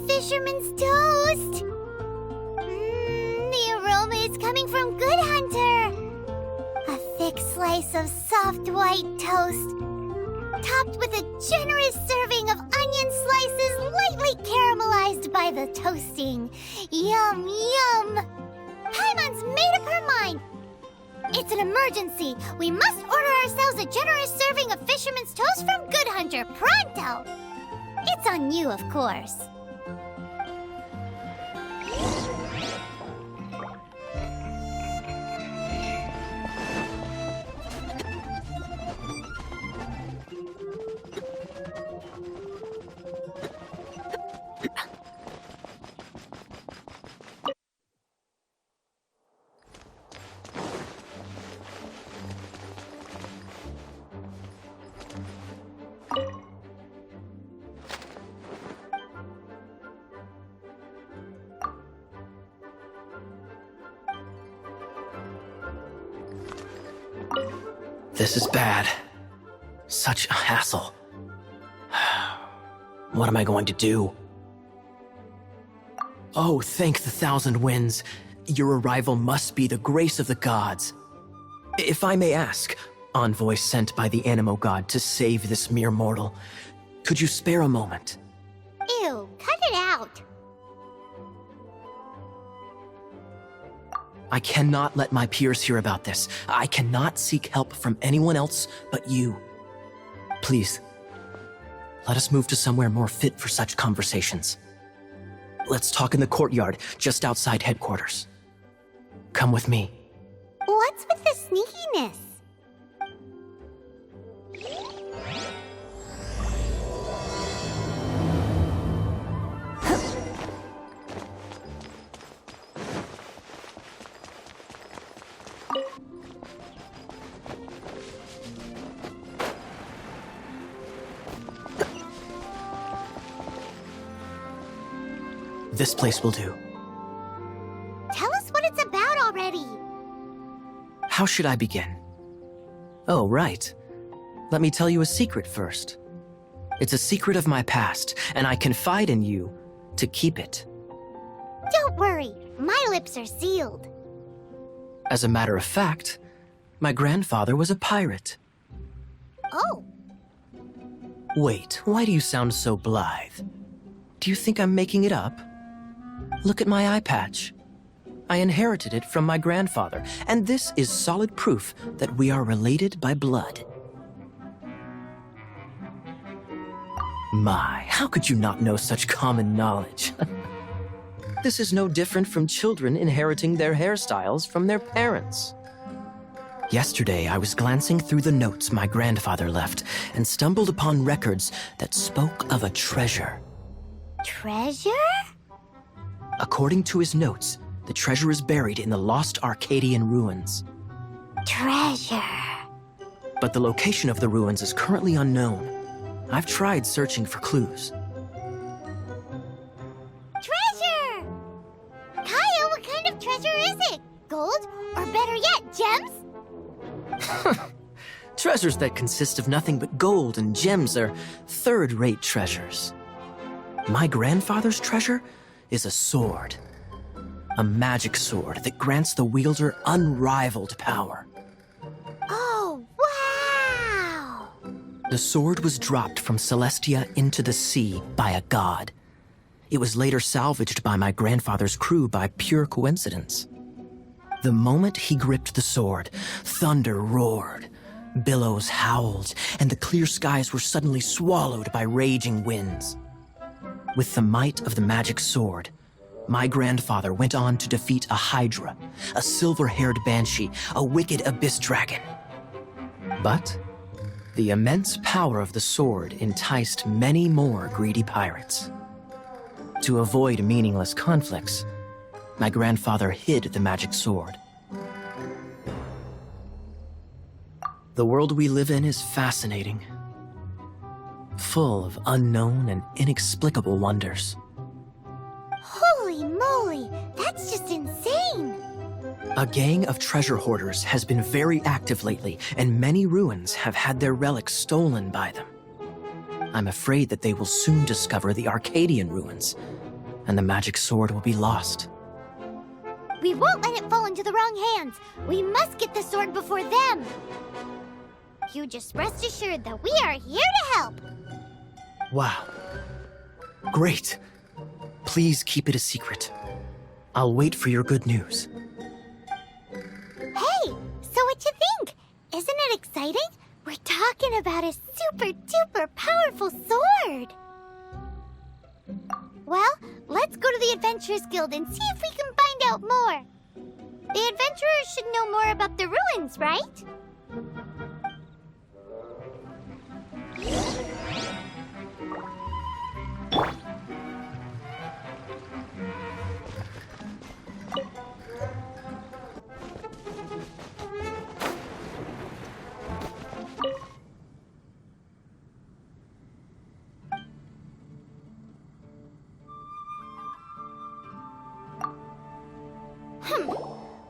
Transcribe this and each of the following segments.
fisherman's toast! The aroma is coming from Good Hunter! A thick slice of soft white toast, topped with a generous serving of onion slices lightly caramelized by the toasting. Yum, yum! Paimon's made up her mind! It's an emergency! We must order ourselves a generous serving of fisherman's toast from Good Hunter, pronto! It's on you, of course. This is bad. Such a hassle. What am I going to do? Oh, thank the thousand winds. Your arrival must be the grace of the gods. If I may ask, envoy sent by the Animo god to save this mere mortal, could you spare a moment? Ew, cut it out! I cannot let my peers hear about this. I cannot seek help from anyone else but you. Please, let us move to somewhere more fit for such conversations. Let's talk in the courtyard, just outside headquarters. Come with me. What's with the sneakiness? This place will do. Tell us what it's about already. How should I begin? Oh, right. Let me tell you a secret first. It's a secret of my past, and I confide in you to keep it. Don't worry, my lips are sealed. As a matter of fact, my grandfather was a pirate. Oh, Wait, why do you sound so blithe? Do you think I'm making it up? Look at my eye patch. I inherited it from my grandfather, and this is solid proof that we are related by blood. My, how could you not know such common knowledge? This is no different from children inheriting their hairstyles from their parents. Yesterday, I was glancing through the notes my grandfather left and stumbled upon records that spoke of a treasure. treasure? According to his notes, the treasure is buried in the lost Arcadian ruins. Treasure. But the location of the ruins is currently unknown. I've tried searching for clues. Treasure! Kaya, what kind of treasure is it? Gold? Or better yet, gems? Treasures that consist of nothing but gold and gems are third-rate treasures. My grandfather's treasure is a sword. A magic sword that grants the wielder unrivaled power. Oh, wow! The sword was dropped from Celestia into the sea by a god. It was later salvaged by my grandfather's crew by pure coincidence. The moment he gripped the sword, thunder roared, billows howled, and the clear skies were suddenly swallowed by raging winds. With the might of the magic sword, my grandfather went on to defeat a hydra, a silver-haired banshee, a wicked abyss dragon. But the immense power of the sword enticed many more greedy pirates. To avoid meaningless conflicts, my grandfather hid the magic sword. The world we live in is fascinating, full of unknown and inexplicable wonders. Holy moly, that's just insane! A gang of treasure hoarders has been very active lately, and many ruins have had their relics stolen by them. I'm afraid that they will soon discover the Arcadian ruins, and the magic sword will be lost. We won't let it fall into the wrong hands. We must get the sword before them. You just rest assured that we are here to help. Wow. Great. Please keep it a secret. I'll wait for your good news. Hey, so what you think? Isn't it exciting? We're talking about a super-duper powerful sword. Well, let's go to the Adventurers Guild and see if we can find out more. The adventurers should know more about the ruins, right?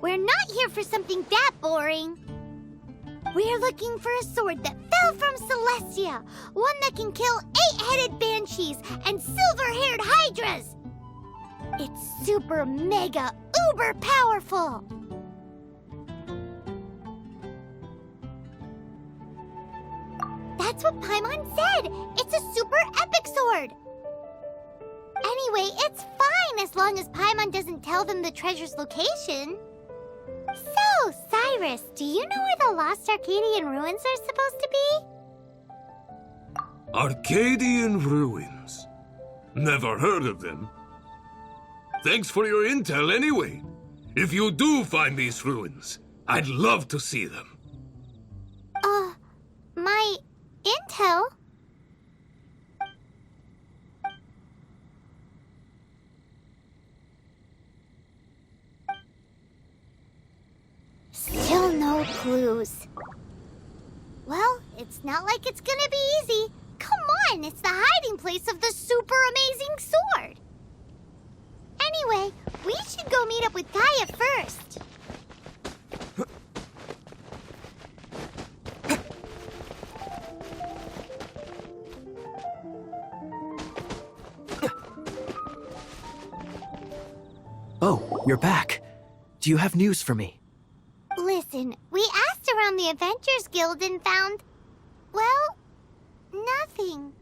We're not here for something that boring. We're looking for a sword that fell from Celestia. One that can kill 8-headed banshees and silver-haired hydras. It's super mega uber powerful. That's what Paimon said. It's a super epic sword. Anyway, it's fine as long as Paimon doesn't tell them the treasure's location. So, Cyrus, do you know where the lost Arcadian ruins are supposed to be? Arcadian ruins? Never heard of them. Thanks for your intel anyway. If you do find these ruins, I'd love to see them. My intel? Still no clues. Well, it's not like it's gonna be easy. Come on, it's the hiding place of the super amazing sword. Anyway, we should go meet up with Gaia first. Oh, you're back. Do you have news for me? Listen, we asked around the Adventurers Guild and found, well, nothing.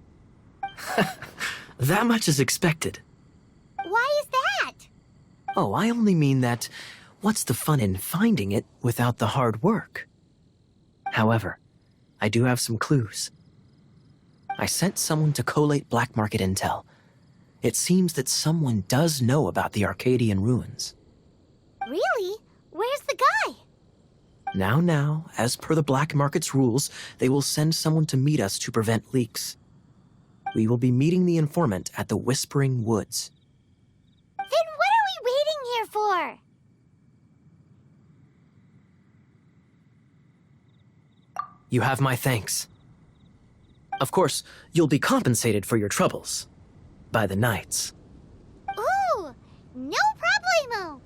That much is expected. Why is that? Oh, I only mean that what's the fun in finding it without the hard work? However, I do have some clues. I sent someone to collate black market intel. It seems that someone does know about the Arcadian ruins. Really? Where's the guy? Now, as per the black market's rules, they will send someone to meet us to prevent leaks. We will be meeting the informant at the Whispering Woods. Then what are we waiting here for? You have my thanks. Of course, you'll be compensated for your troubles. By the knights. Ooh, no problemo.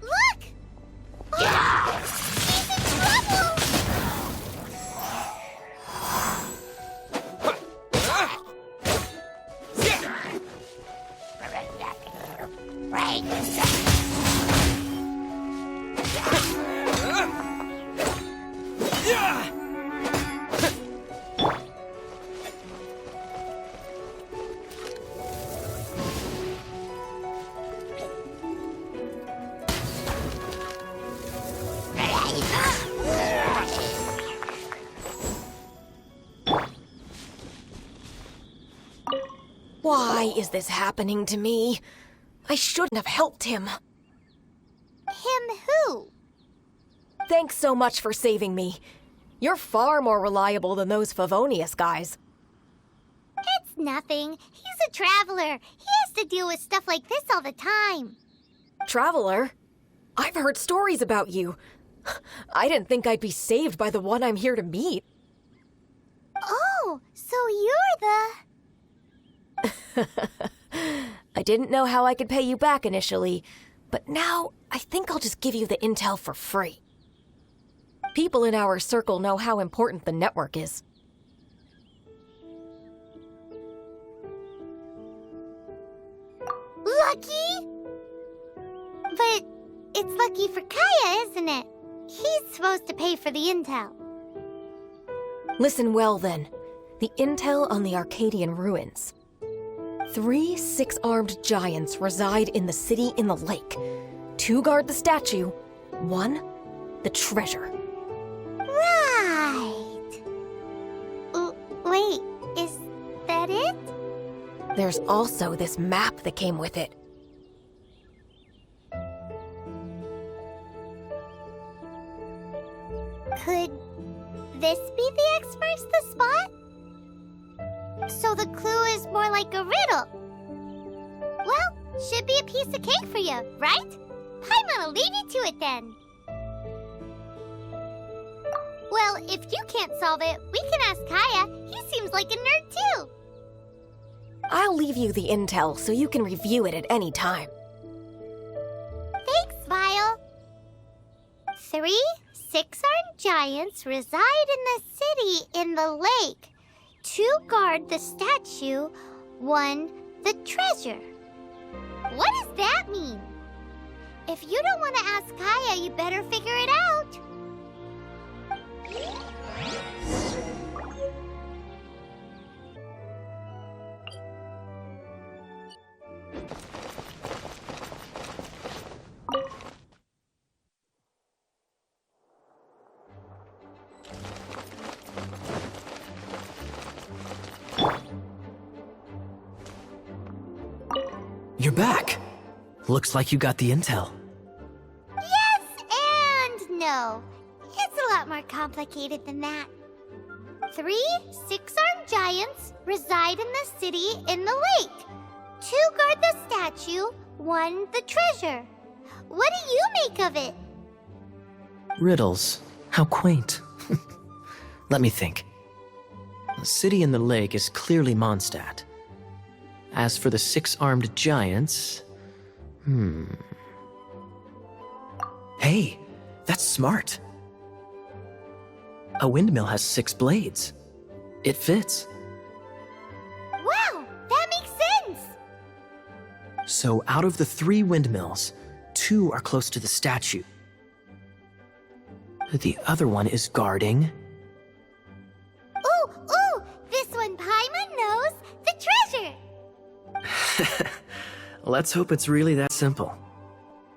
Look! Oh, he's in trouble! Why is this happening to me? I shouldn't have helped him. Him who? Thanks so much for saving me. You're far more reliable than those Favonius guys. It's nothing. He's a traveler. He has to deal with stuff like this all the time. Traveler? I've heard stories about you. I didn't think I'd be saved by the one I'm here to meet. Oh, so you're the... I didn't know how I could pay you back initially, but now I think I'll just give you the intel for free. People in our circle know how important the network is. Lucky? But it's lucky for Kaya, isn't it? He's supposed to pay for the intel. Listen well, then. The intel on the Arcadian ruins. 3 6-armed giants reside in the city in the lake. 2 guard the statue, 1 the treasure. Right. Wait, is that it? There's also this map that came with it. Could this be the X marks the spot? So the clue is more like a riddle. Well, should be a piece of cake for you, right? Paimon'll leave you to it then. Well, if you can't solve it, we can ask Kaya. He seems like a nerd too. I'll leave you the intel so you can review it at any time. Thanks, Vile. 3 6-armed giants reside in the city in the lake. 2 guard the statue, 1 the treasure. What does that mean? If you don't want to ask Kaya, you better figure it out. You're back. Looks like you got the intel. Yes and no. It's a lot more complicated than that. 3 6-armed giants reside in the city in the lake. 2 guard the statue, 1 the treasure. What do you make of it? Riddles. How quaint. Let me think. The city in the lake is clearly Mondstadt. As for the 6-armed giants... Hey, that's smart. A windmill has 6 blades. It fits. Wow, that makes sense. So out of the 3 windmills, 2 are close to the statue. The other one is guarding... Ooh, this one Paimon knows, the treasure. Let's hope it's really that simple.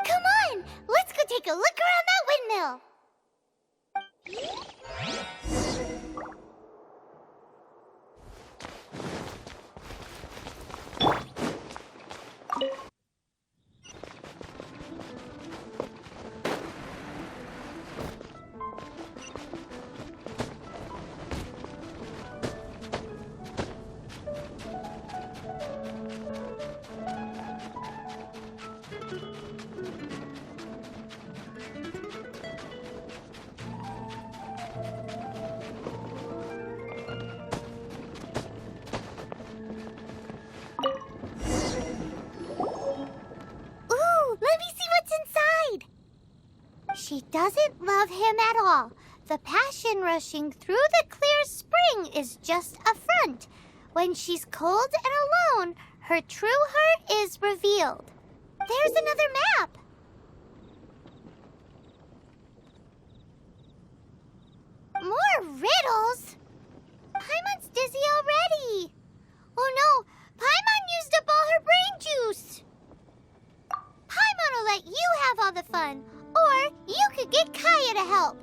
Come on, let's go take a look around that windmill. She doesn't love him at all. The passion rushing through the clear spring is just a front. When she's cold and alone, her true heart is revealed. There's another map. More riddles? Paimon's dizzy already. Oh no, Paimon used up all her brain juice. Paimon will let you have all the fun. Or you could get Kaya to help.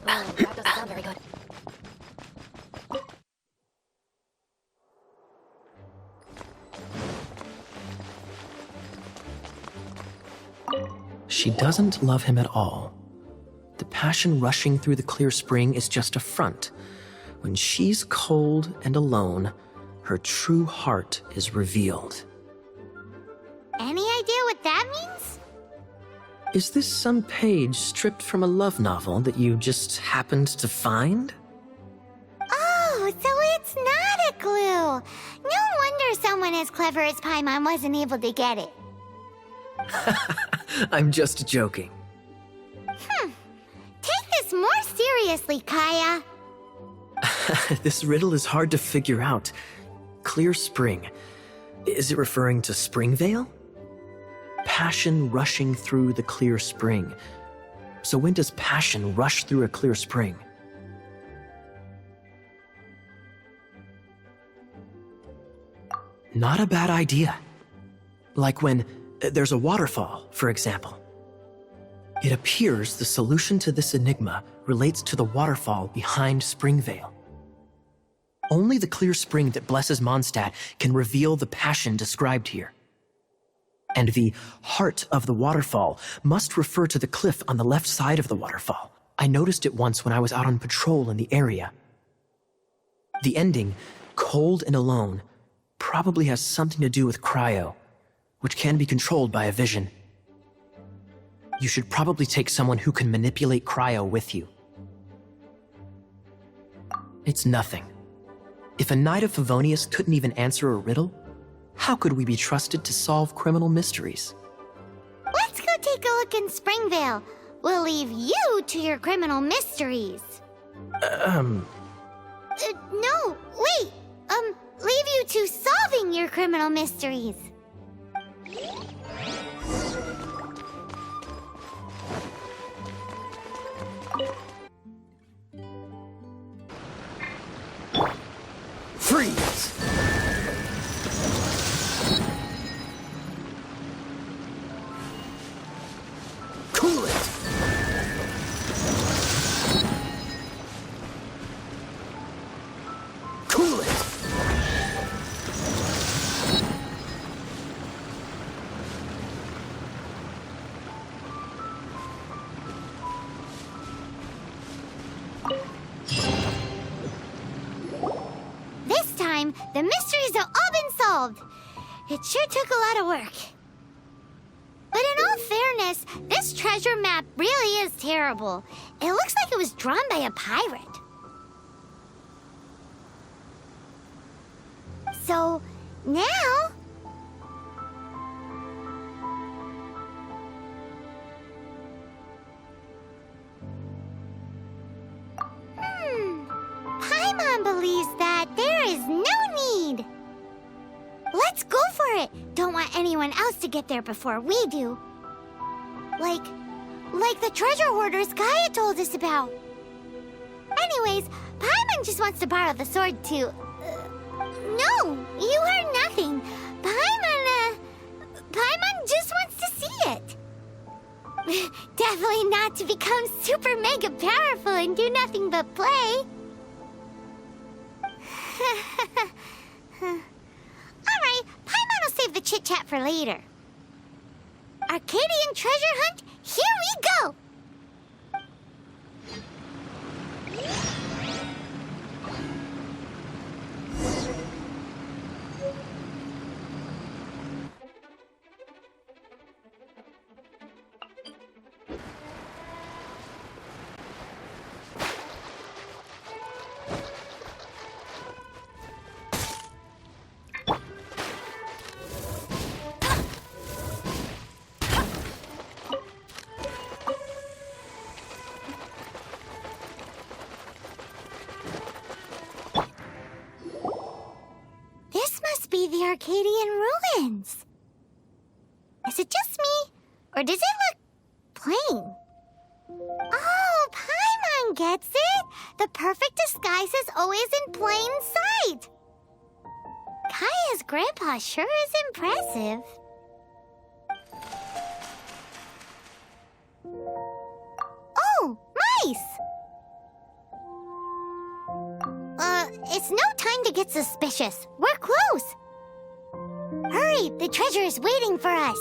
That doesn't sound very good. She doesn't love him at all. The passion rushing through the clear spring is just a front. When she's cold and alone, her true heart is revealed. Any idea what that means? Is this some page stripped from a love novel that you just happened to find? Oh, so it's not a clue. No wonder someone as clever as Paimon wasn't able to get it. I'm just joking. Take this more seriously, Kaya. This riddle is hard to figure out. Clear spring. Is it referring to Springvale? Passion rushing through the clear spring. So when does passion rush through a clear spring? Not a bad idea. Like when there's a waterfall, for example. It appears the solution to this enigma relates to the waterfall behind Springvale. Only the clear spring that blesses Mondstadt can reveal the passion described here. And the heart of the waterfall must refer to the cliff on the left side of the waterfall. I noticed it once when I was out on patrol in the area. The ending, cold and alone, probably has something to do with cryo, which can be controlled by a vision. You should probably take someone who can manipulate cryo with you. It's nothing. If a Knight of Favonius couldn't even answer a riddle, how could we be trusted to solve criminal mysteries? Let's go take a look in Springvale. We'll leave you to your criminal mysteries. No, wait. Leave you to solving your criminal mysteries. Freeze! Cool it! Cool it! This time, the mysteries have all been solved. It sure took a lot of work. But in all fairness, this treasure map really is terrible. It looks like it was drawn by a pirate. So, now... Paimon believes that there is no need. Let's go for it. Don't want anyone else to get there before we do. Like the treasure hoarders Gaia told us about. Anyways, Paimon just wants to borrow the sword to... No, you heard nothing. Paimon just wants to see it. Definitely not to become super mega powerful and do nothing but play. Alright, Paimon will save the chit-chat for later. Arcadian treasure hunt, here we go! Be the Arcadian ruins. Is it just me, or does it look plain? Oh, Paimon gets it. The perfect disguise is always in plain sight. Kaya's grandpa sure is impressive. Oh, mice! It's no time to get suspicious. We're close. Hurry, the treasure is waiting for us.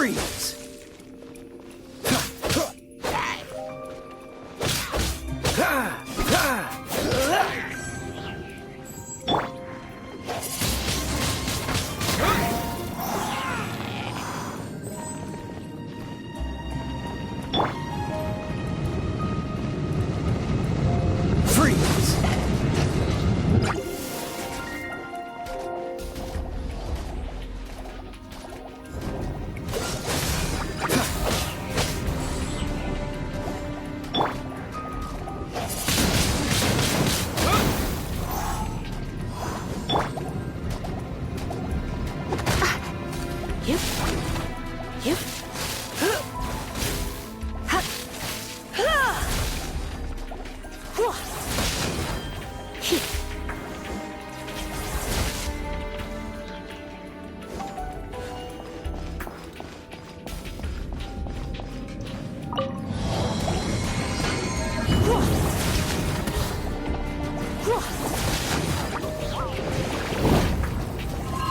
Freeze! Freeze!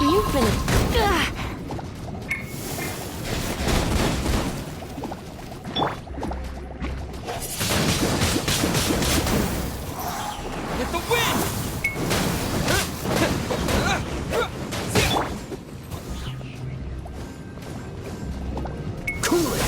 You've been a... With the wind! Cool it!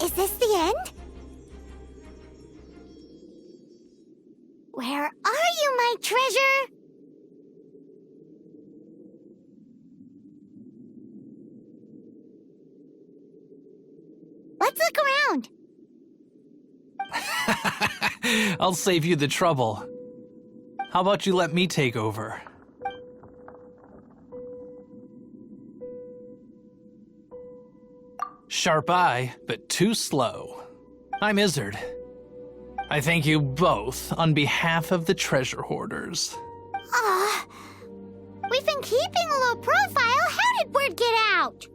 Is this the end? Where are you, my treasure? Let's look around. I'll save you the trouble. How about you let me take over? Sharp eye, but too slow. I'm Izzard. I thank you both on behalf of the treasure hoarders. Aw, we've been keeping a low profile. How did word get out?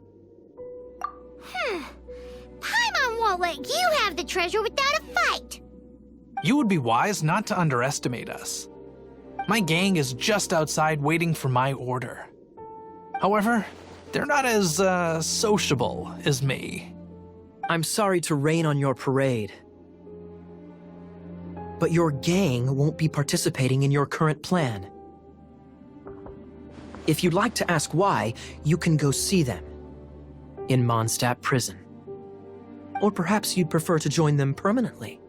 Paimon won't let you have the treasure without a fight. You would be wise not to underestimate us. My gang is just outside waiting for my order. However, they're not as, sociable as me. I'm sorry to rain on your parade, but your gang won't be participating in your current plan. If you'd like to ask why, you can go see them in Mondstadt Prison. Or perhaps you'd prefer to join them permanently.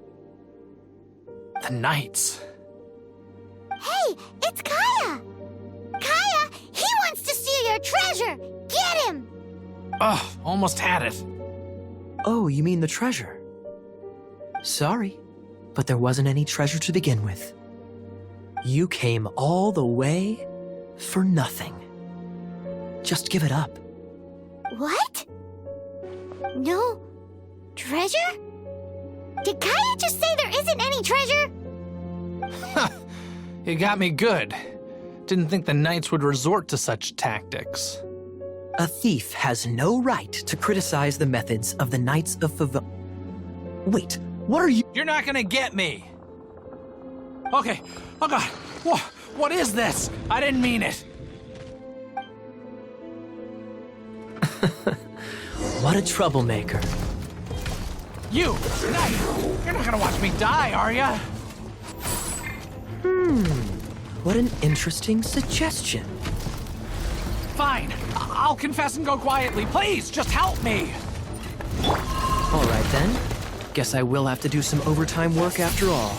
The Knights. Hey, it's Kaya! Kaya, he wants to steal your treasure! Get him! Ugh, almost had it. Oh, you mean the treasure? Sorry, but there wasn't any treasure to begin with. You came all the way for nothing. Just give it up. What? No treasure? Did Kaya just say there isn't any treasure? You got me good. Didn't think the Knights would resort to such tactics. A thief has no right to criticize the methods of the Knights of Wait, what are you? You're not gonna get me! Okay, oh god, what is this? I didn't mean it. What a troublemaker. You, Knight, you're not gonna watch me die, are ya? What an interesting suggestion. Fine, I'll confess and go quietly. Please, just help me. All right then. Guess I will have to do some overtime work after all.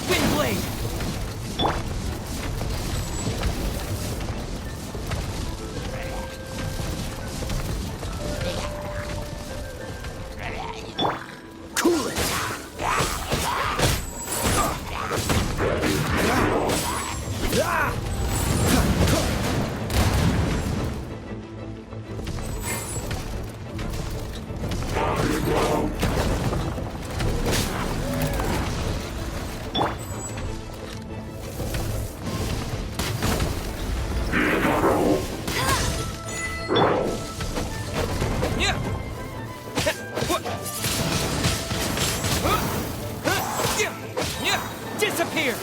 Windblade! Cool it! Disappear!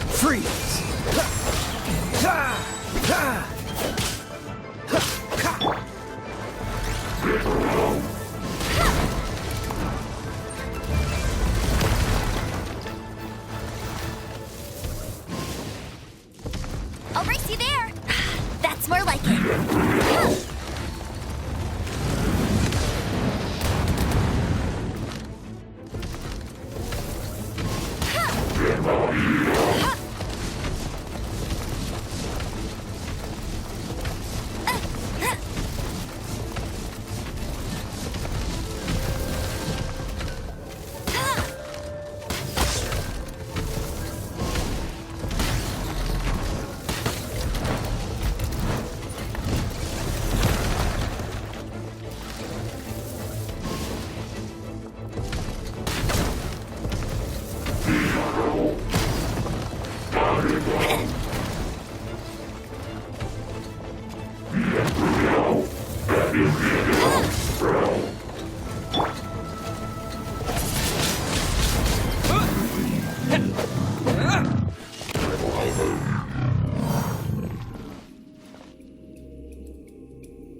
Freeze! I'll race you there. That's more like it.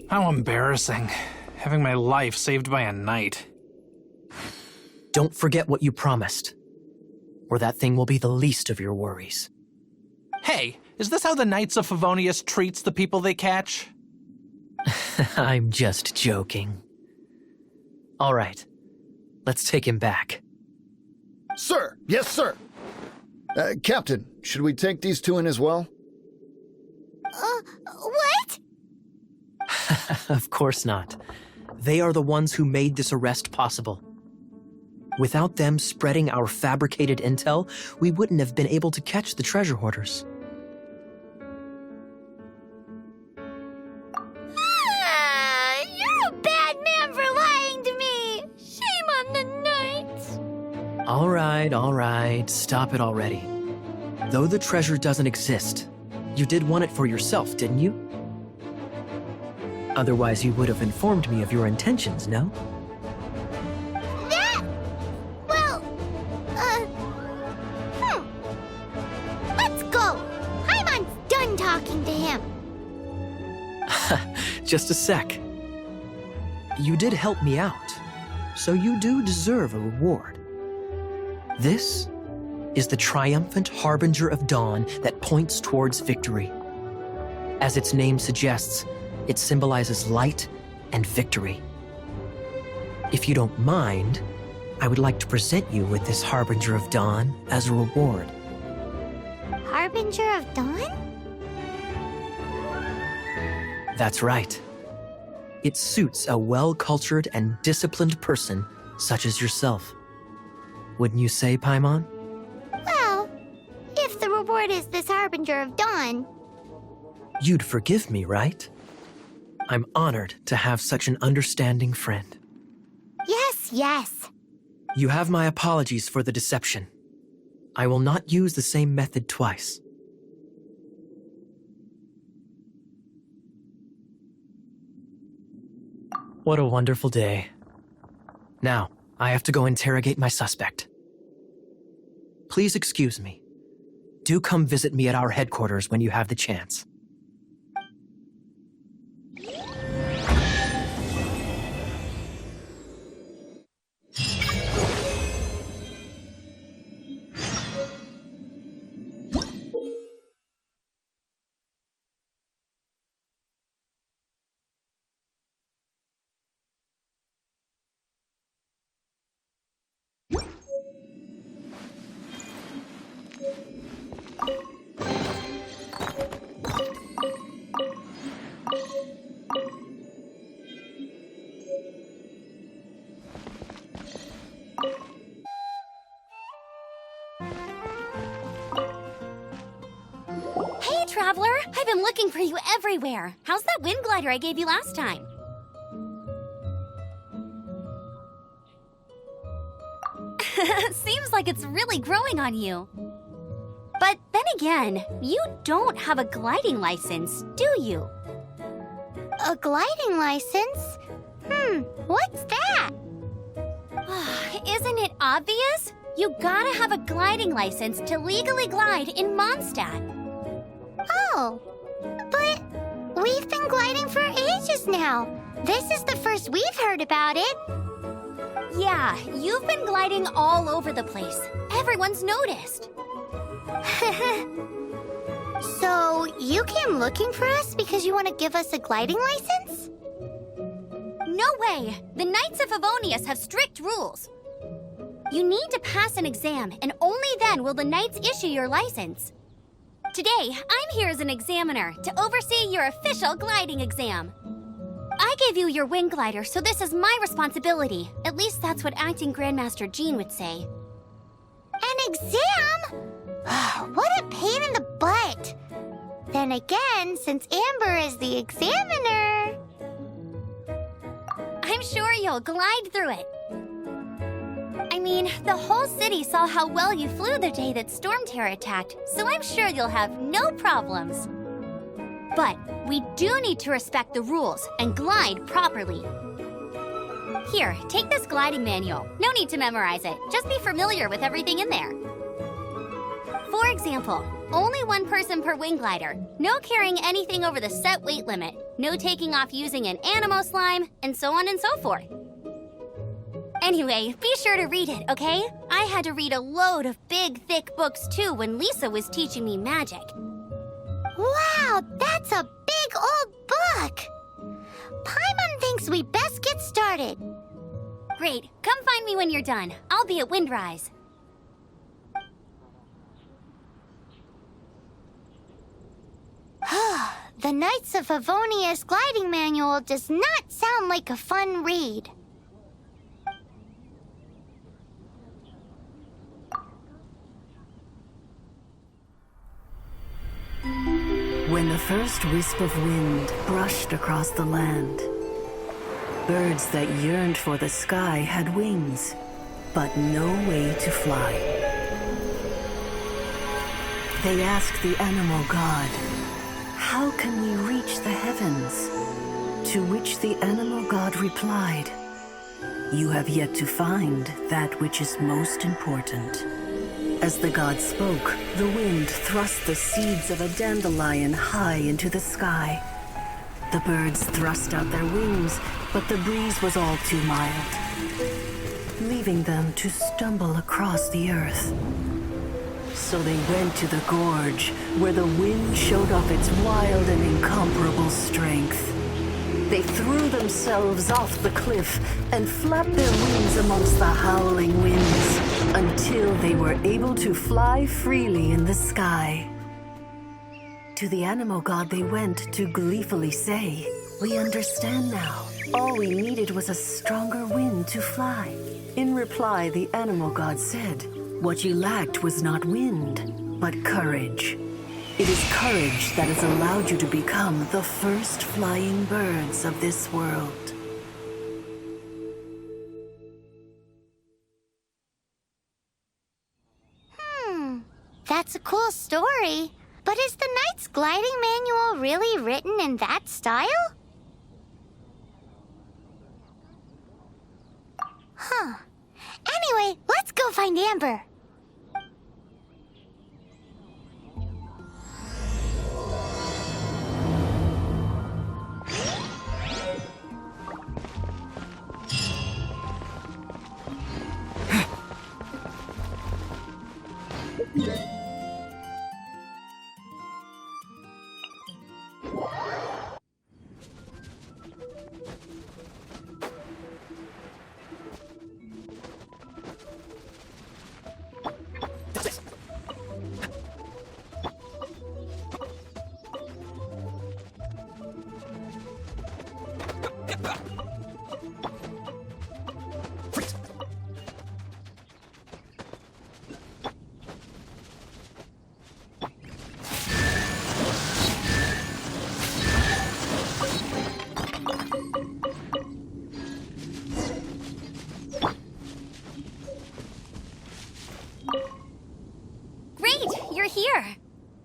How embarrassing. Having my life saved by a knight. Don't forget what you promised, or that thing will be the least of your worries. Hey, is this how the Knights of Favonius treats the people they catch? I'm just joking. All right, let's take him back. Sir! Yes, sir! Captain, should we take these two in as well? What? Of course not. They are the ones who made this arrest possible. Without them spreading our fabricated intel, we wouldn't have been able to catch the treasure hoarders. You're a bad man for lying to me. Shame on the knights. All right, stop it already. Though the treasure doesn't exist, you did want it for yourself, didn't you? Otherwise, you would have informed me of your intentions, no? That? Well, Let's go. Paimon's done talking to him. Just a sec. You did help me out, so you do deserve a reward. This is the triumphant harbinger of dawn that points towards victory. As its name suggests, it symbolizes light and victory. If you don't mind, I would like to present you with this harbinger of dawn as a reward. Harbinger of Dawn? That's right. It suits a well-cultured and disciplined person such as yourself. Wouldn't you say, Paimon? Well, if the reward is this Harbinger of Dawn. You'd forgive me, right? I'm honored to have such an understanding friend. Yes. You have my apologies for the deception. I will not use the same method twice. What a wonderful day. Now, I have to go interrogate my suspect. Please excuse me. Do come visit me at our headquarters when you have the chance. Hey, Traveler! I've been looking for you everywhere. How's that wind glider I gave you last time? Seems like it's really growing on you. But then again, you don't have a gliding license, do you? A gliding license? What's that? Isn't it obvious? You gotta have a gliding license to legally glide in Mondstadt. Oh, but we've been gliding for ages now. This is the first we've heard about it. Yeah, you've been gliding all over the place. Everyone's noticed. So, you came looking for us because you want to give us a gliding license? No way! The Knights of Favonius have strict rules. You need to pass an exam, and only then will the Knights issue your license. Today, I'm here as an examiner to oversee your official gliding exam. I gave you your wing glider, so this is my responsibility. At least that's what Acting Grandmaster Jean would say. An exam? What a pain in the butt. Then again, since Amber is the examiner... I'm sure you'll glide through it. I mean, the whole city saw how well you flew the day that Storm Terror attacked, so I'm sure you'll have no problems. But we do need to respect the rules and glide properly. Here, take this gliding manual. No need to memorize it. Just be familiar with everything in there. For example, only one person per wing glider, no carrying anything over the set weight limit, no taking off using an animo slime, and so on and so forth. Anyway, be sure to read it, okay? I had to read a load of big, thick books too when Lisa was teaching me magic. Wow, that's a big old book! Paimon thinks we best get started. Great, come find me when you're done. I'll be at Windrise. The Knights of Favonius gliding manual does not sound like a fun read. When the first wisp of wind brushed across the land, birds that yearned for the sky had wings, but no way to fly. They asked the animal god, "How can we reach the heavens?" To which the animal god replied, "You have yet to find that which is most important." As the god spoke, the wind thrust the seeds of a dandelion high into the sky. The birds thrust out their wings, but the breeze was all too mild, leaving them to stumble across the earth. So they went to the gorge, where the wind showed off its wild and incomparable strength. They threw themselves off the cliff and flapped their wings amongst the howling winds until they were able to fly freely in the sky. To the animal god they went to gleefully say, "We understand now. All we needed was a stronger wind to fly." In reply, the animal god said, "What you lacked was not wind, but courage. It is courage that has allowed you to become the first flying birds of this world." That's a cool story. But is the Knight's gliding manual really written in that style? Anyway, let's go find Amber.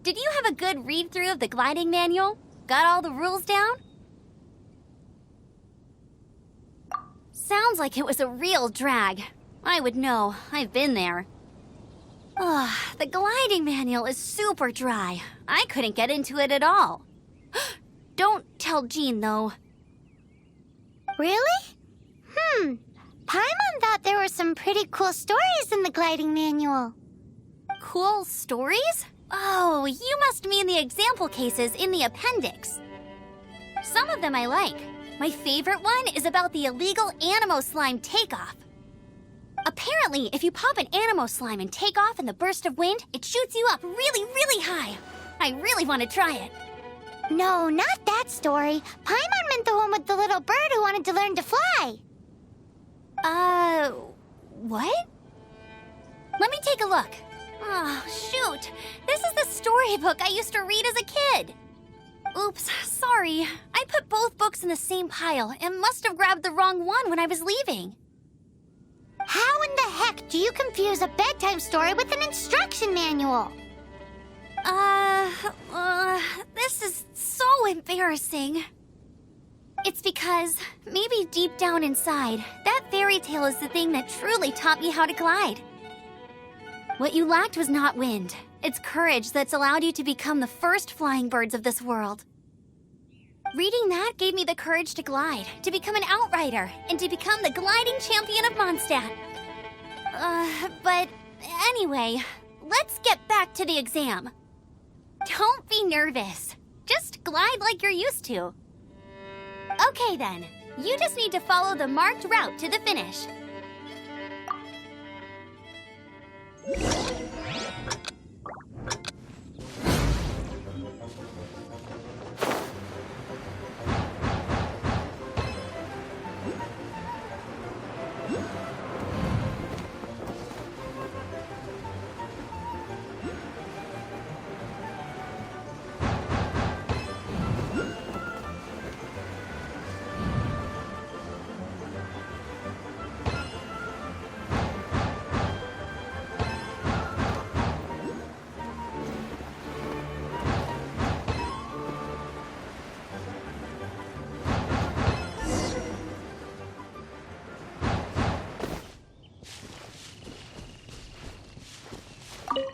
did you have a good read-through of the gliding manual? Got all the rules down? Sounds like it was a real drag. I would know. I've been there. Ugh, the gliding manual is super dry. I couldn't get into it at all. Don't tell Jean, though. Really? Paimon thought there were some pretty cool stories in the gliding manual. Cool stories? Oh, you must mean the example cases in the appendix. Some of them I like. My favorite one is about the illegal Animo Slime takeoff. Apparently, if you pop an Animo Slime and take off in the burst of wind, it shoots you up really, really high. I really want to try it. No, not that story. Paimon meant the one with the little bird who wanted to learn to fly. What? Let me take a look. Oh, shoot. This is the storybook I used to read as a kid. Oops, sorry. I put both books in the same pile and must have grabbed the wrong one when I was leaving. How in the heck do you confuse a bedtime story with an instruction manual? This is so embarrassing. It's because, maybe deep down inside, that fairy tale is the thing that truly taught me how to glide. What you lacked was not wind. It's courage that's allowed you to become the first flying birds of this world. Reading that gave me the courage to glide, to become an outrider, and to become the gliding champion of Mondstadt. But anyway, let's get back to the exam. Don't be nervous. Just glide like you're used to. Okay then, you just need to follow the marked route to the finish.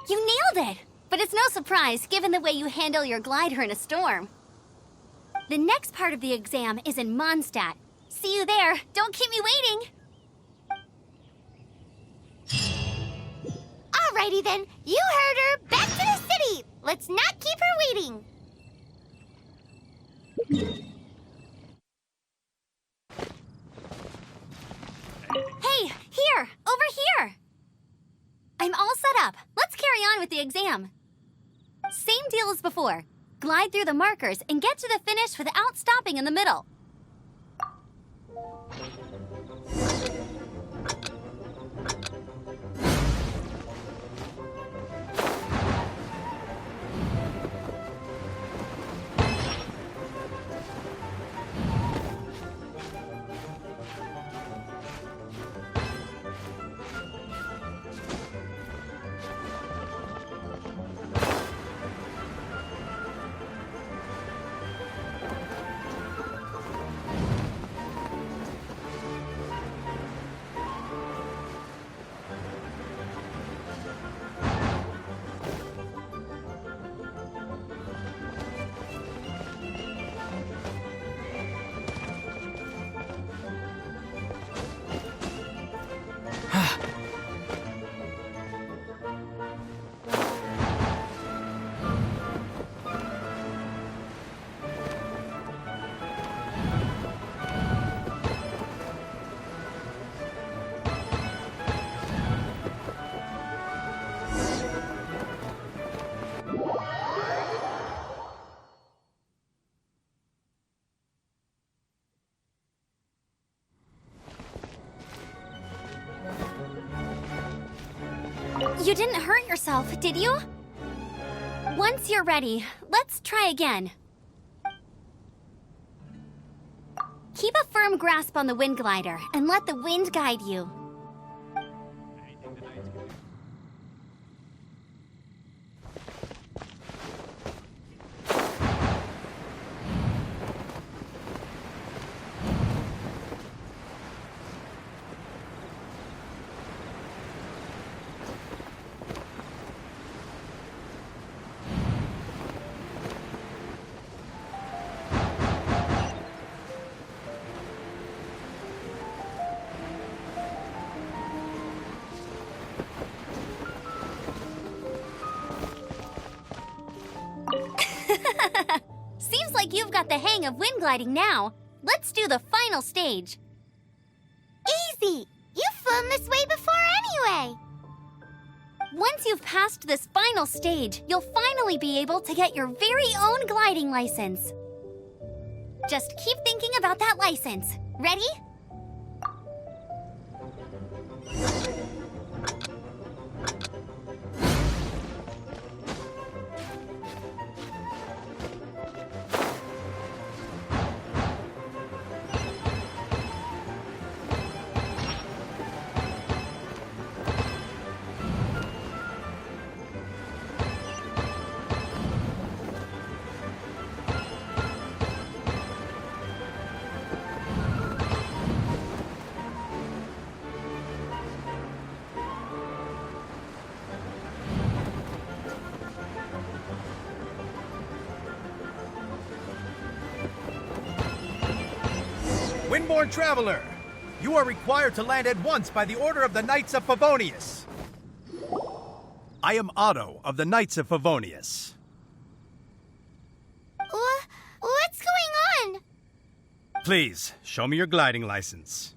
You nailed it! But it's no surprise, given the way you handle your glider in a storm. The next part of the exam is in Mondstadt. See you there. Don't keep me waiting. Alrighty then, you heard her. Back to the city. Let's not keep her waiting. Hey, here! Over here! I'm all set up. Let's carry on with the exam. Same deal as before. Glide through the markers and get to the finish without stopping in the middle. You didn't hurt yourself, did you? Once you're ready, let's try again. Keep a firm grasp on the wind glider and let the wind guide you. like you've got the hang of wind gliding now. Let's do the final stage. Easy! You've flown this way before anyway! Once you've passed this final stage, you'll finally be able to get your very own gliding license. Just keep thinking about that license. Ready? Windborne Traveler, you are required to land at once by the order of the Knights of Favonius. I am Otto of the Knights of Favonius. What's going on? Please, show me your gliding license.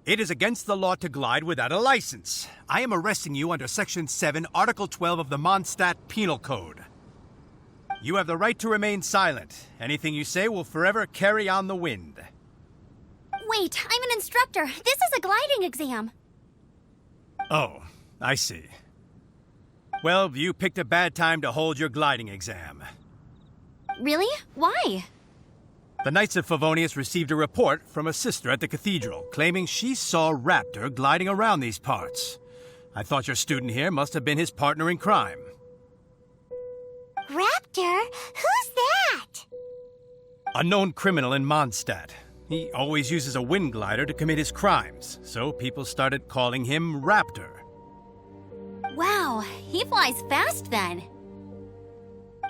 It is against the law to glide without a license. I am arresting you under Section 7, Article 12 of the Mondstadt Penal Code. You have the right to remain silent. Anything you say will forever carry on the wind. Wait, I'm an instructor. This is a gliding exam. Oh, I see. Well, you picked a bad time to hold your gliding exam. Really? Why? The Knights of Favonius received a report from a sister at the cathedral claiming she saw Raptor gliding around these parts. I thought your student here must have been his partner in crime. Raptor? Who's that? A known criminal in Mondstadt. He always uses a wind glider to commit his crimes, so people started calling him Raptor. Wow, he flies fast then.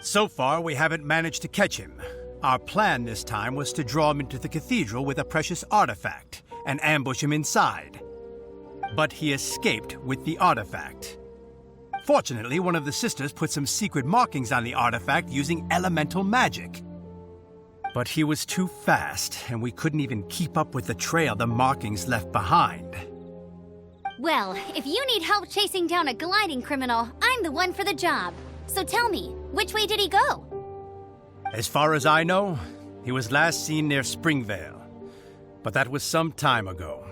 So far, we haven't managed to catch him. Our plan this time was to draw him into the cathedral with a precious artifact and ambush him inside. But he escaped with the artifact. Fortunately, one of the sisters put some secret markings on the artifact using elemental magic. But he was too fast, and we couldn't even keep up with the trail the markings left behind. Well, if you need help chasing down a gliding criminal, I'm the one for the job. So tell me, which way did he go? As far as I know, he was last seen near Springvale. But that was some time ago.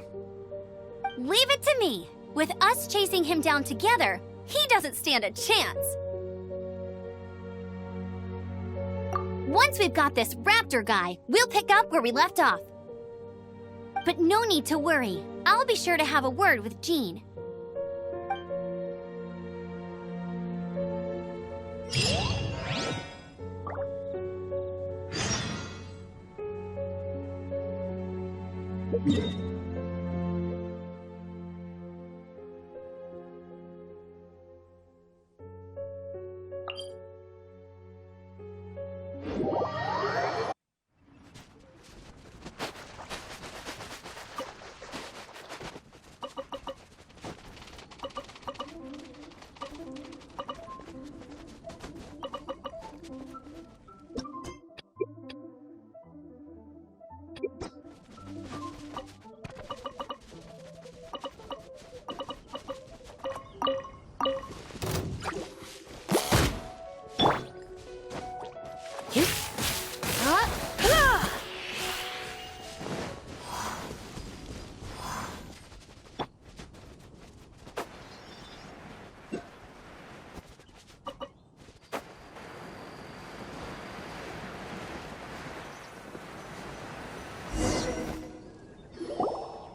Leave it to me. With us chasing him down together, he doesn't stand a chance. Once we've got this Raptor guy, we'll pick up where we left off. But no need to worry. I'll be sure to have a word with Jean.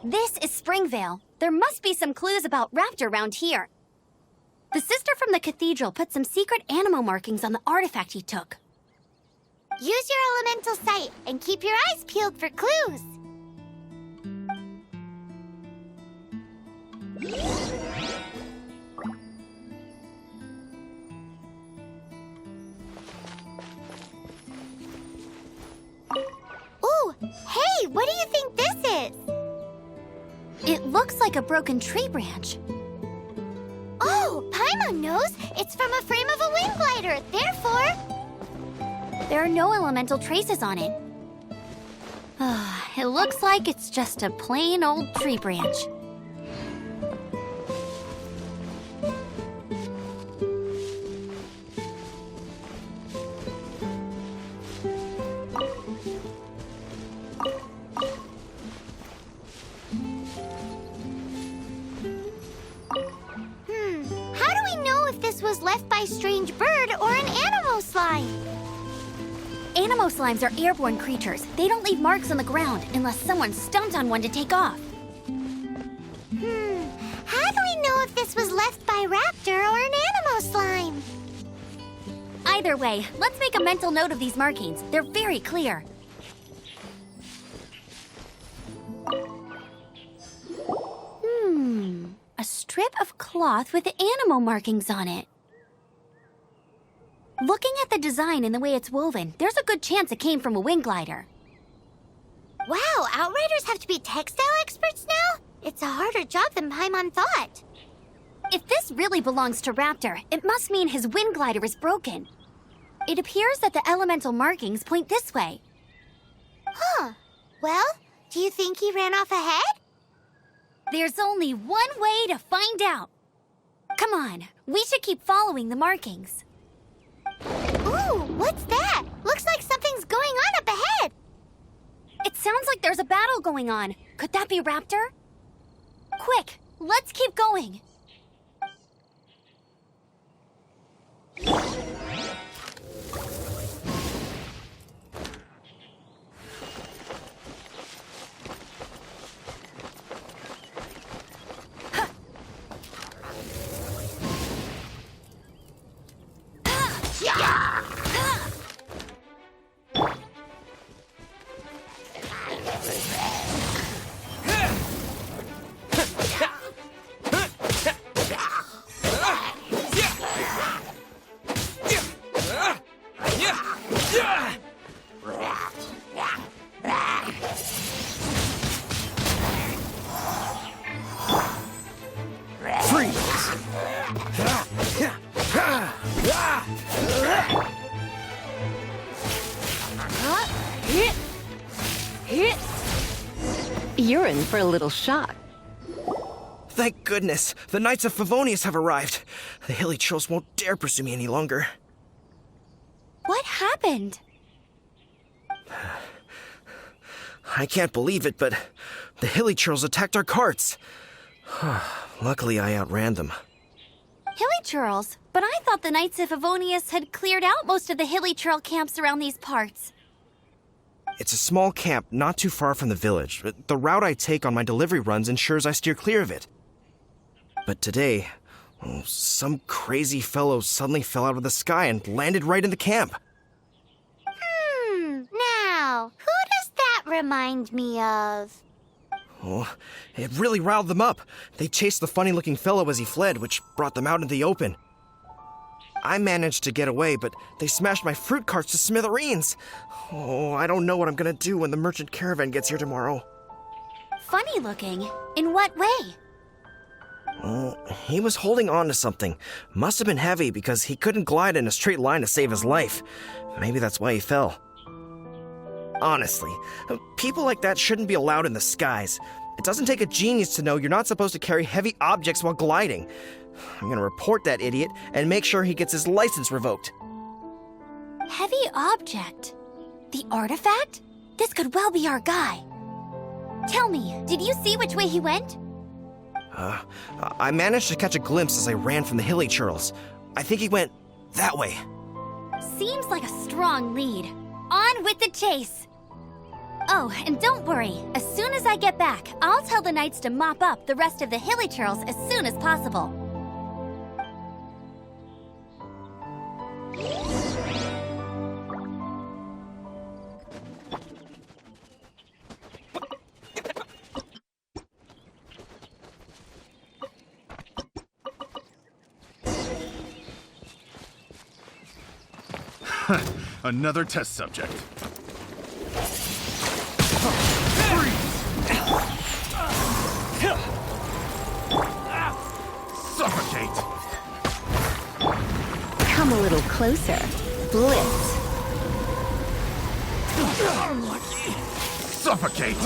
This is Springvale. There must be some clues about Raptor around here. The sister from the cathedral put some secret animal markings on the artifact he took. Use your elemental sight and keep your eyes peeled for clues. Ooh, hey, what do you think this is? It looks like a broken tree branch. Oh, pine Paimon knows. It's from a frame of a wing glider. Therefore... There are no elemental traces on it. It looks like it's just a plain old tree branch. How do we know if this was left by strange bird or an animal slime? Animo slimes are airborne creatures. They don't leave marks on the ground unless someone stomped on one to take off. How do we know if this was left by raptor or an animal slime? Either way, let's make a mental note of these markings. They're very clear. A strip of cloth with animal markings on it. Looking at the design and the way it's woven, there's a good chance it came from a wing glider. Wow, Outriders have to be textile experts now? It's a harder job than Paimon thought. If this really belongs to Raptor, it must mean his wind glider is broken. It appears that the elemental markings point this way. Huh. Well, do you think he ran off ahead? There's only one way to find out. Come on, we should keep following the markings. Ooh, what's that? Looks like something's going on up ahead. It sounds like there's a battle going on. Could that be Raptor? Quick, let's keep going. You're in for a little shock. Thank goodness, the Knights of Favonius have arrived. The hilly trolls won't dare pursue me any longer. What happened? I can't believe it, but the hilly trolls attacked our carts. Luckily, I outran them. Hilly churls? But I thought the Knights of Favonius had cleared out most of the hilly churl camps around these parts. It's a small camp not too far from the village. The route I take on my delivery runs ensures I steer clear of it. But today, some crazy fellow suddenly fell out of the sky and landed right in the camp. Now, who does that remind me of? Oh, it really riled them up. They chased the funny-looking fellow as he fled, which brought them out into the open. I managed to get away, but they smashed my fruit carts to smithereens. Oh, I don't know what I'm gonna do when the merchant caravan gets here tomorrow. Funny looking? In what way? Oh, he was holding on to something. Must have been heavy because he couldn't glide in a straight line to save his life. Maybe that's why he fell. Honestly, people like that shouldn't be allowed in the skies. It doesn't take a genius to know you're not supposed to carry heavy objects while gliding. I'm gonna report that idiot and make sure he gets his license revoked. Heavy object? The artifact? This could well be our guy. Tell me, did you see which way he went? I managed to catch a glimpse as I ran from the hilly churls. I think he went that way. Seems like a strong lead. On with the chase! Oh, and don't worry. As soon as I get back, I'll tell the knights to mop up the rest of the hilly churls as soon as possible. Another test subject. Suffocate! Come a little closer. Blitz. Suffocate!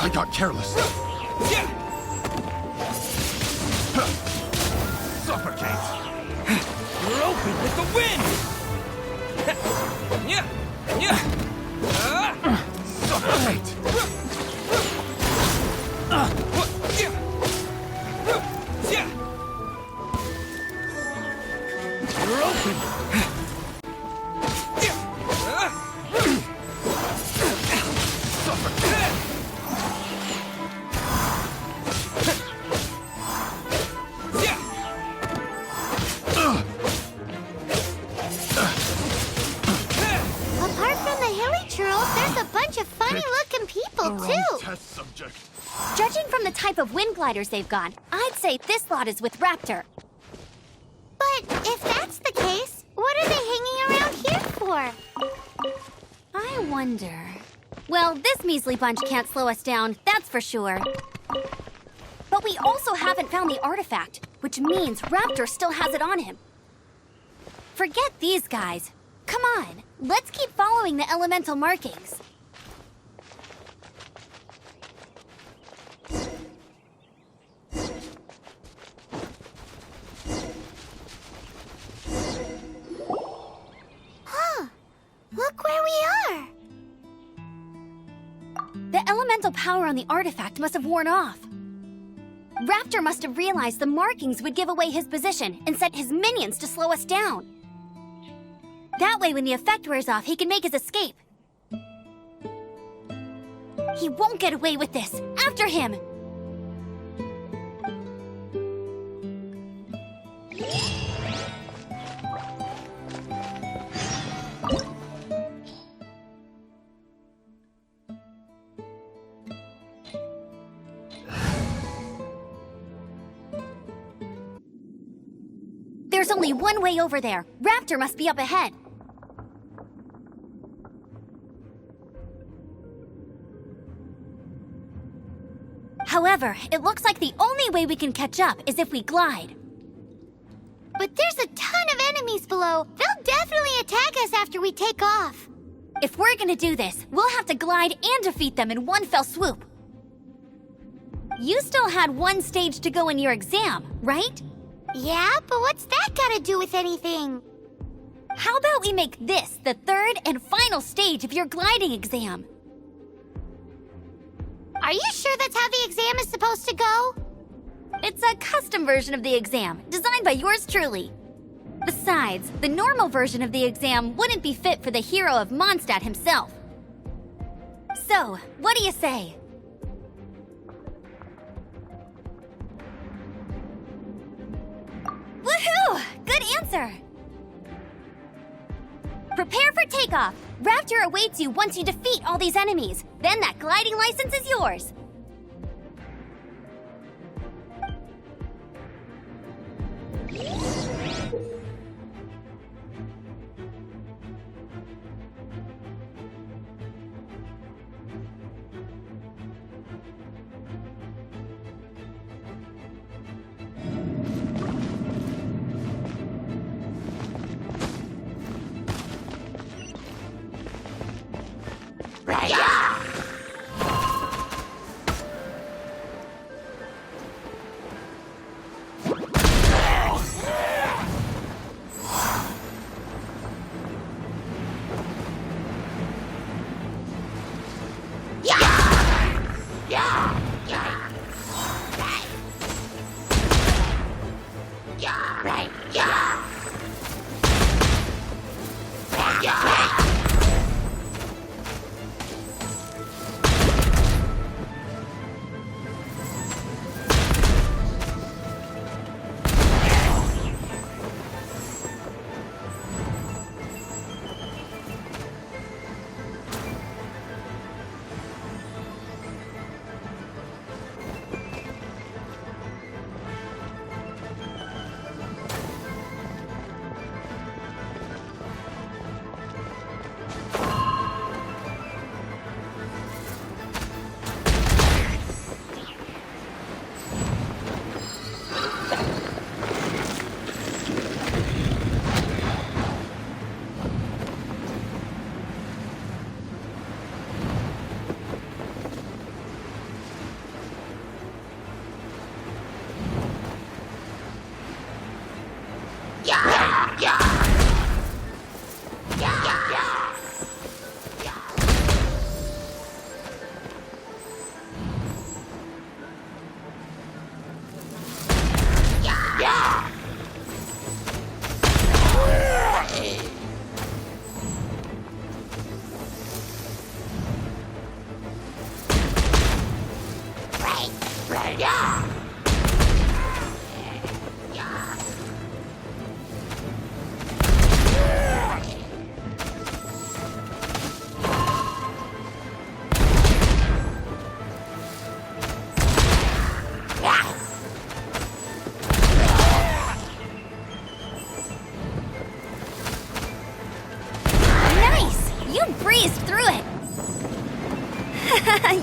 I got careless. Suffocate! You're open with the wind! Suffocate! You're open! Apart from the hilly churls, there's a bunch of funny-looking people, too. Test subject. Judging from the type of wind gliders they've got, I'd say this lot is with Raptor. But if that's the case, what are they hanging around here for? I wonder... Well, this measly bunch can't slow us down, that's for sure. But we also haven't found the artifact, which means Raptor still has it on him. Forget these guys. Come on, let's keep following the elemental markings. Huh. Look where we are. The elemental power on the artifact must have worn off. Raptor must have realized the markings would give away his position and sent his minions to slow us down. That way, when the effect wears off, he can make his escape. He won't get away with this. After him! There's only one way over there. Raptor must be up ahead. However, it looks like the only way we can catch up is if we glide. But there's a ton of enemies below. They'll definitely attack us after we take off. If we're gonna do this, we'll have to glide and defeat them in one fell swoop. You still had one stage to go in your exam, right? Yeah, but what's that gotta do with anything? How about we make this the third and final stage of your gliding exam? Are you sure that's how the exam is supposed to go? It's a custom version of the exam, designed by yours truly. Besides, the normal version of the exam wouldn't be fit for the hero of Mondstadt himself. So, what do you say? Woohoo! Good answer! Prepare for takeoff. Raptor awaits you once you defeat all these enemies. Then that gliding license is yours.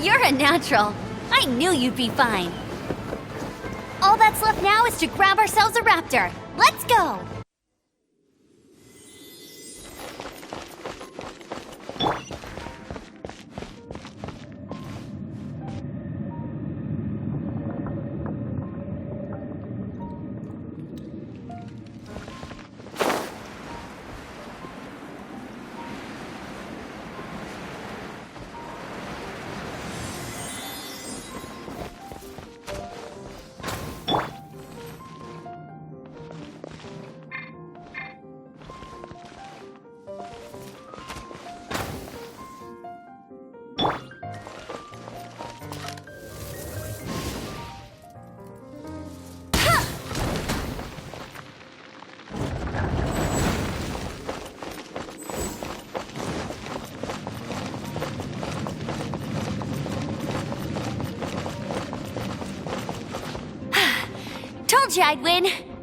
You're a natural. I knew you'd be fine. All that's left now is to grab ourselves a raptor. Let's go! Told you I'd win.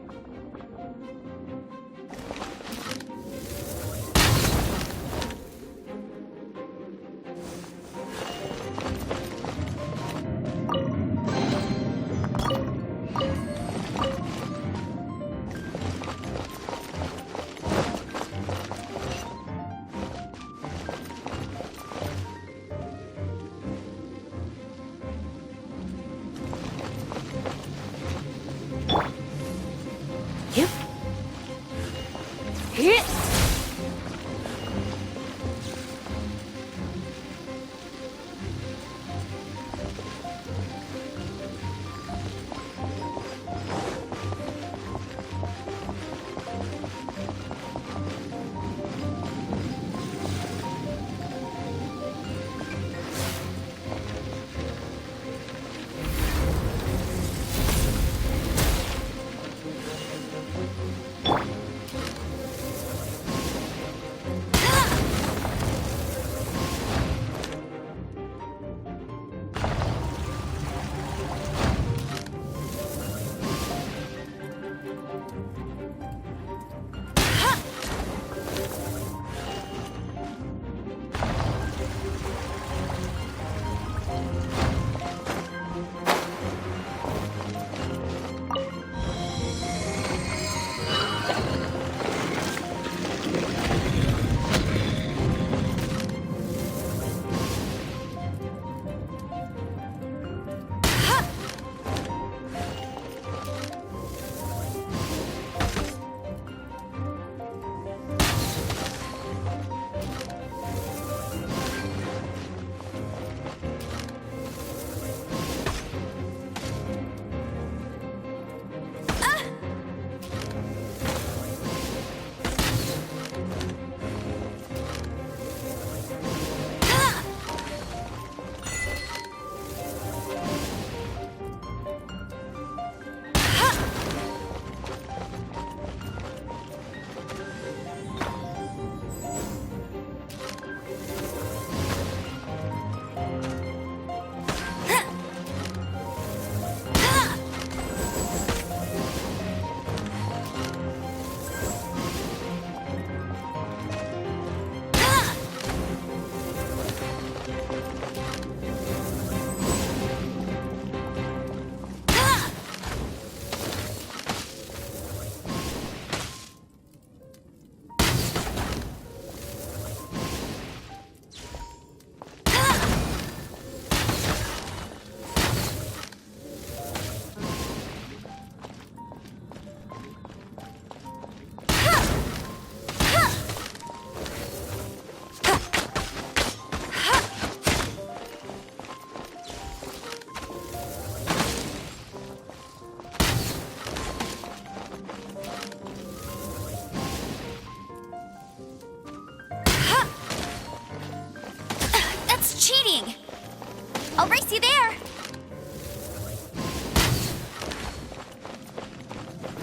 I'll race you there!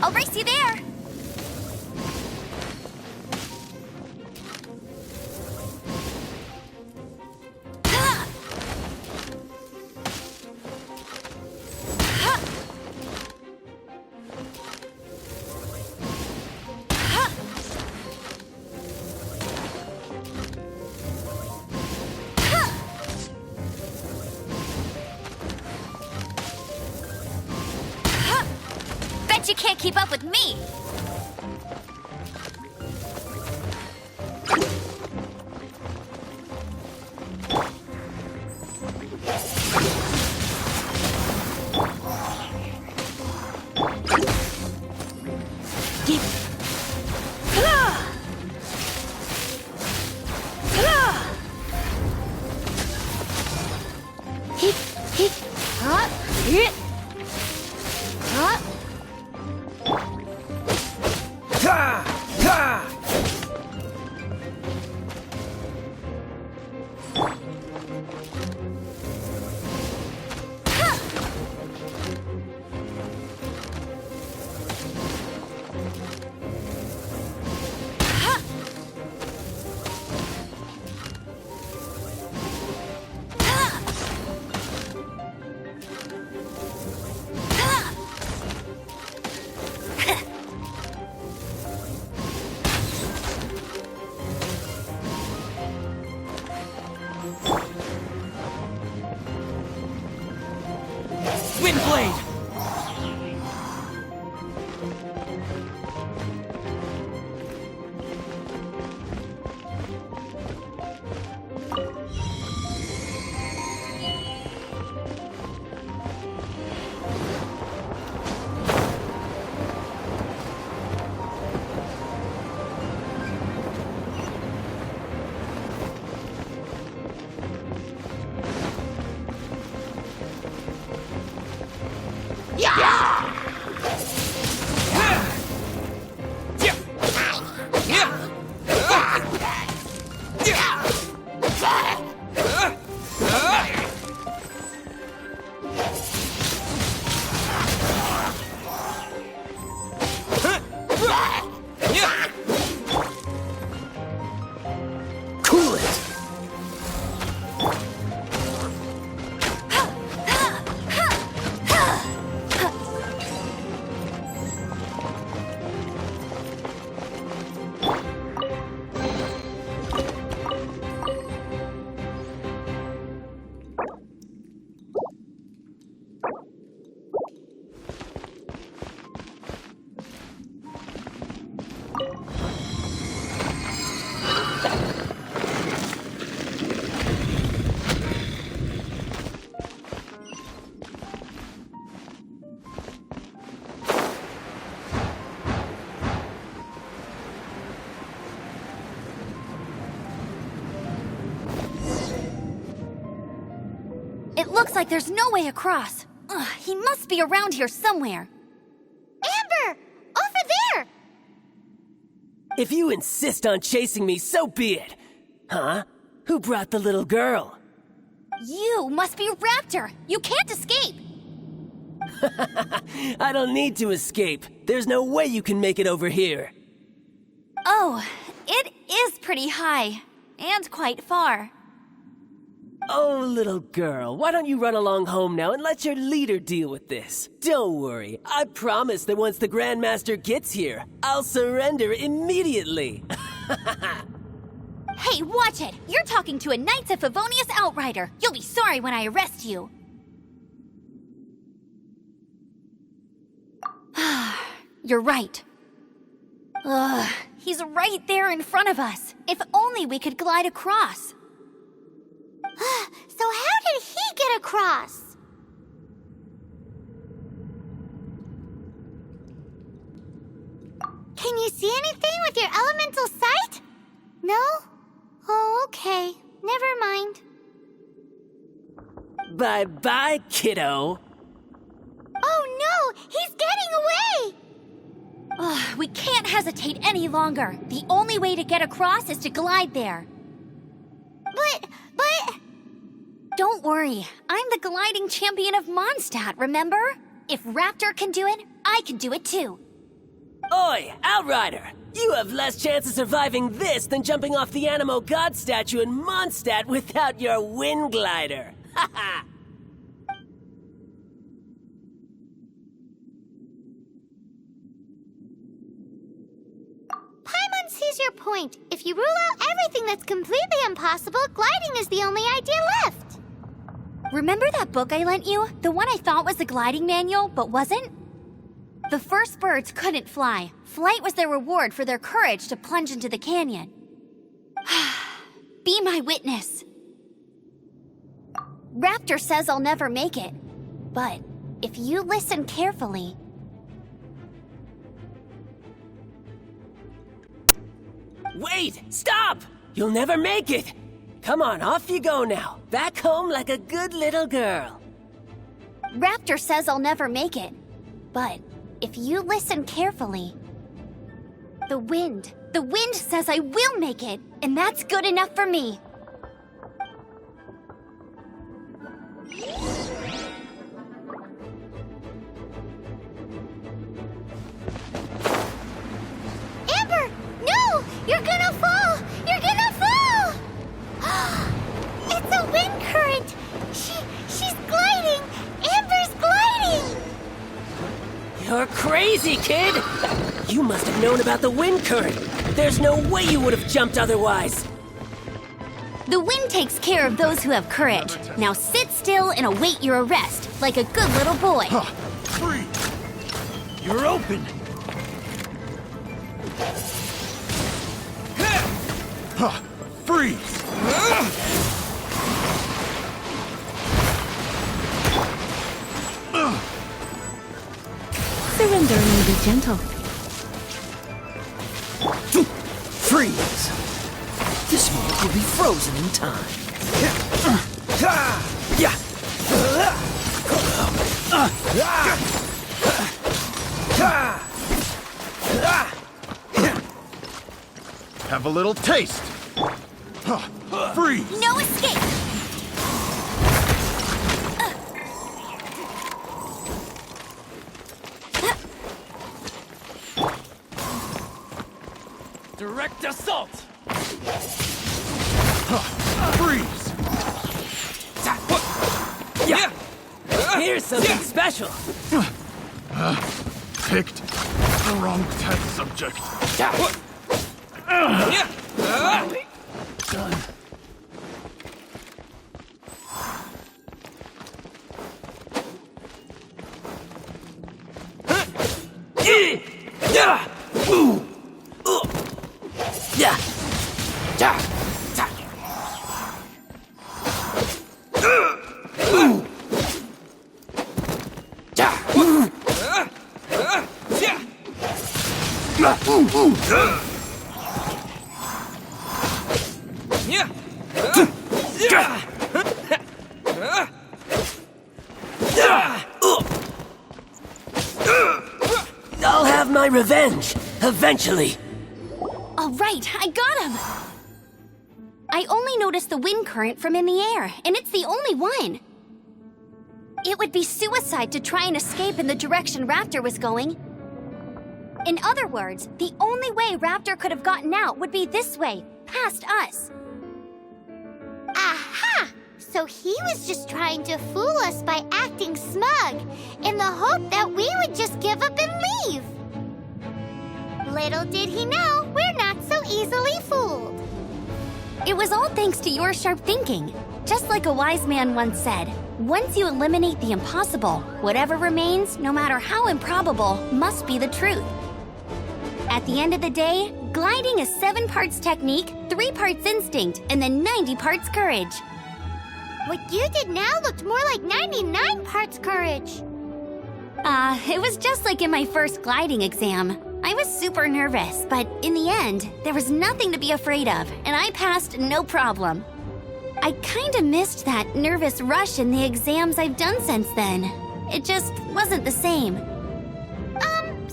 I'll race you there! Bet you can't keep up with me! Windblade! It looks like there's no way across. Ugh, he must be around here somewhere. Amber! Over there! If you insist on chasing me, so be it. Huh? Who brought the little girl? You must be Raptor! You can't escape! I don't need to escape. There's no way you can make it over here. Oh, it is pretty high. And quite far. Oh, little girl, why don't you run along home now and let your leader deal with this? Don't worry, I promise that once the Grandmaster gets here, I'll surrender immediately. Hey, watch it! You're talking to a Knights of Favonius outrider. You'll be sorry when I arrest you. You're right. Ugh, he's right there in front of us. If only we could glide across. So how did he get across? Can you see anything with your elemental sight? No? Oh, okay. Never mind. Bye-bye, kiddo. Oh no! He's getting away! Ugh, we can't hesitate any longer. The only way to get across is to glide there. But... Don't Don't worry. I'm the gliding champion of Mondstadt, remember? If Raptor can do it, I can do it too. Oi, Outrider! You have less chance of surviving this than jumping off the Animo God statue in Mondstadt without your wind glider. Haha! Paimon sees your point. If you rule out everything that's completely impossible, gliding is the only idea left. Remember that book I lent you? The one I thought was the gliding manual, but wasn't? The first birds couldn't fly. Flight was their reward for their courage to plunge into the canyon. Be my witness. Raptor says I'll never make it. But if you listen carefully... Wait! Stop! You'll never make it! Come on, off you go now. Back home like a good little girl. Raptor says I'll never make it. But if you listen carefully... The wind says I will make it, and that's good enough for me. Amber! No! You're gonna fall! You're gonna fall! It's a wind current! She's gliding! Amber's gliding! You're crazy, kid! You must have known about the wind current. There's no way you would have jumped otherwise. The wind takes care of those who have courage. Now sit still and await your arrest, like a good little boy. Free! You're open! Freeze! Surrender may be gentle. Freeze! This moment will be frozen in time. Have a little taste! Freeze! No escape! Direct assault! Freeze! Yeah! Here's something special! Picked the wrong test subject. Done. I'll have my revenge, eventually. All right, I got him! I only noticed the wind current from in the air, and it's the only one. It would be suicide to try and escape in the direction Raptor was going. In other words, the only way Raptor could have gotten out would be this way, past us. Aha! So he was just trying to fool us by acting smug, in the hope that we would just give up and leave. Little did he know, we're not so easily fooled. It was all thanks to your sharp thinking. Just like a wise man once said, once you eliminate the impossible, whatever remains, no matter how improbable, must be the truth. At the end of the day, gliding is 7 parts technique, 3 parts instinct, and then 90 parts courage. What you did now looked more like 99 parts courage. It was just like in my first gliding exam. I was super nervous, but in the end, there was nothing to be afraid of, and I passed no problem. I kinda missed that nervous rush in the exams I've done since then. It just wasn't the same.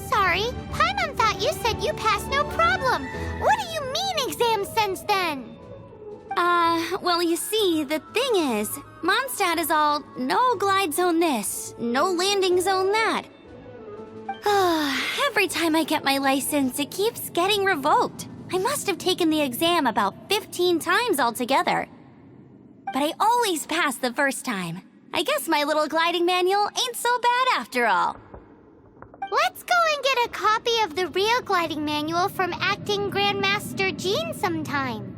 Sorry. Paimon thought you said you passed no problem. What do you mean exams since then? Well, you see, the thing is, Mondstadt is all no glide zone this, no landing zone that. Every time I get my license, it keeps getting revoked. I must have taken the exam about 15 times altogether. But I always pass the first time. I guess my little gliding manual ain't so bad after all. Let's go and get a copy of the real gliding manual from Acting Grandmaster Jean sometime.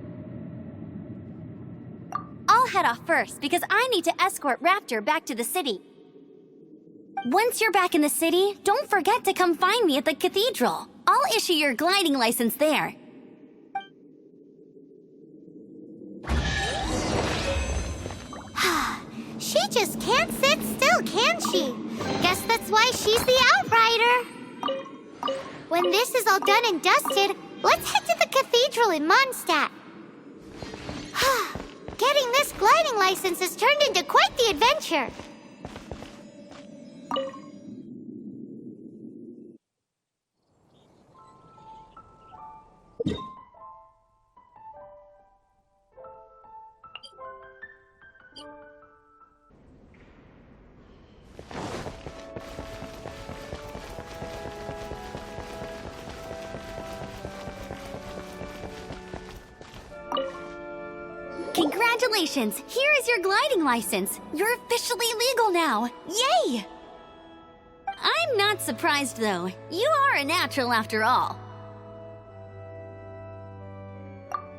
I'll head off first because I need to escort Raptor back to the city. Once you're back in the city, don't forget to come find me at the cathedral. I'll issue your gliding license there. She just can't sit still, can she? Guess that's why she's the Outrider. When this is all done and dusted, let's head to the cathedral in Mondstadt. Getting this gliding license has turned into quite the adventure. Congratulations! Here is your gliding license. You're officially legal now. Yay! I'm not surprised, though. You are a natural after all.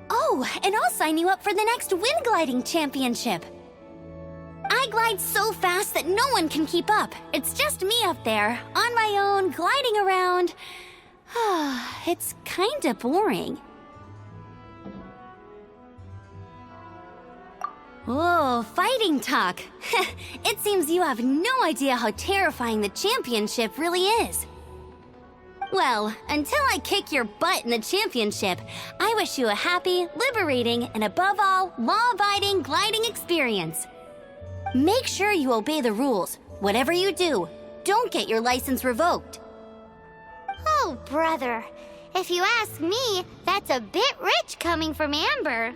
Oh, and I'll sign you up for the next wind gliding championship. I glide so fast that no one can keep up. It's just me up there, on my own, gliding around. It's kinda boring. Oh, fighting talk. It seems you have no idea how terrifying the championship really is. Well, until I kick your butt in the championship, I wish you a happy, liberating, and above all, law-abiding gliding experience. Make sure you obey the rules. Whatever you do, don't get your license revoked. Oh, brother. If you ask me, that's a bit rich coming from Amber.